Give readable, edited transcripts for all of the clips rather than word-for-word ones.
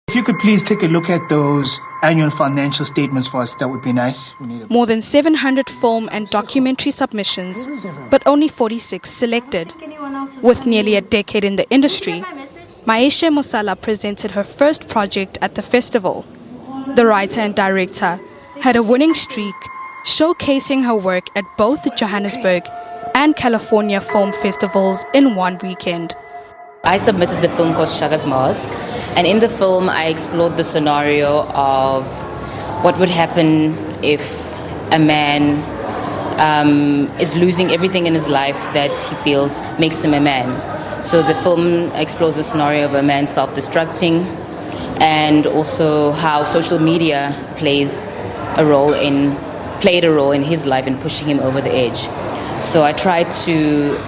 If you could please take a look at those annual financial statements for us, that would be nice. More than 700 film and documentary submissions, but only 46 selected. With nearly a decade in the industry, Maisha Musala presented her first project at the festival. The writer and director had a winning streak, showcasing her work at both the Johannesburg and California film festivals in one weekend. I submitted the film called Shaga's Mask, and in the film I explored the scenario of what would happen if a man is losing everything in his life that he feels makes him a man. So the film explores the scenario of a man self-destructing, and also how social media played a role in his life in pushing him over the edge. So I tried to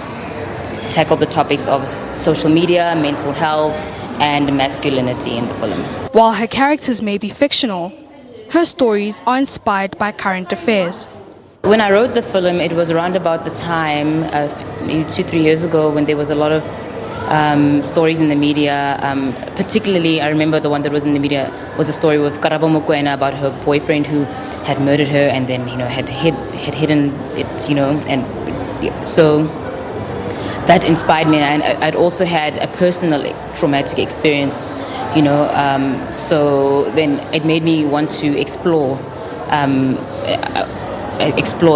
tackle the topics of social media, mental health, and masculinity in the film. While her characters may be fictional, her stories are inspired by current affairs. When I wrote the film, it was around about the time, maybe 2-3 years ago, when there was a lot of stories in the media. Particularly, I remember the one that was in the media was a story with Karabo Mokoena about her boyfriend who had murdered her and then had hidden it, and so that inspired me. And I'd also had a personal traumatic experience, so then it made me want to explore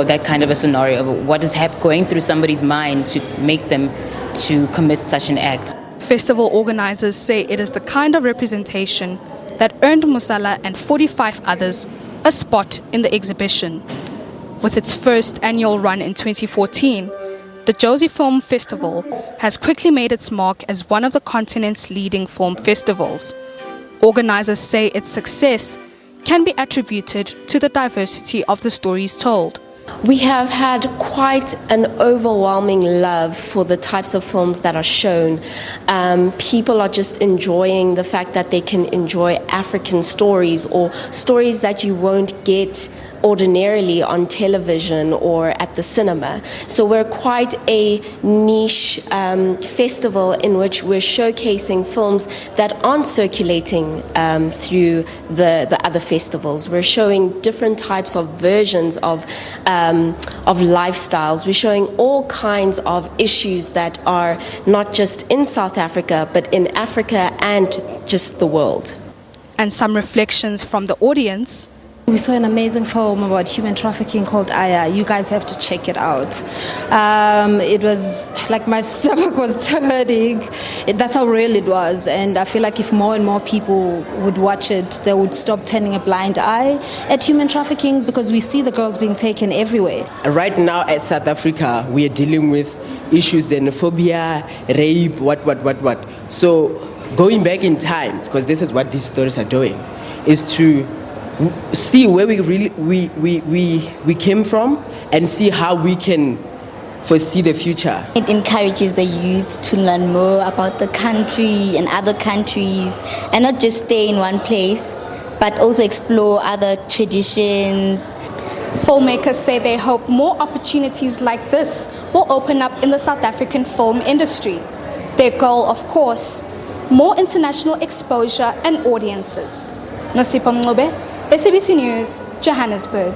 that kind of a scenario of what is going through somebody's mind to make them to commit such an act. Festival organizers say it is the kind of representation that earned Musala and 45 others a spot in the exhibition. With its first annual run in 2014, the Jozi Film Festival has quickly made its mark as one of the continent's leading film festivals. Organizers say its success can be attributed to the diversity of the stories told. We have had quite an overwhelming love for the types of films that are shown. People are just enjoying the fact that they can enjoy African stories or stories that you won't get ordinarily on television or at the cinema. So we're quite a niche festival in which we're showcasing films that aren't circulating through the other festivals. We're showing different types of versions of lifestyles. We're showing all kinds of issues that are not just in South Africa, but in Africa and just the world. And some reflections from the audience. We saw an amazing film about human trafficking called Aya. You guys have to check it out. It was like my stomach was turning. That's how real it was. And I feel like if more and more people would watch it, they would stop turning a blind eye at human trafficking, because we see the girls being taken everywhere. Right now at South Africa, we are dealing with issues, xenophobia, rape, what. So going back in time, because this is what these stories are doing, is to see where we came from and see how we can foresee the future. It encourages the youth to learn more about the country and other countries, and not just stay in one place, but also explore other traditions. Filmmakers say they hope more opportunities like this will open up in the South African film industry. Their goal, of course, more international exposure and audiences. Nasipa Mngube, SABC News, Johannesburg.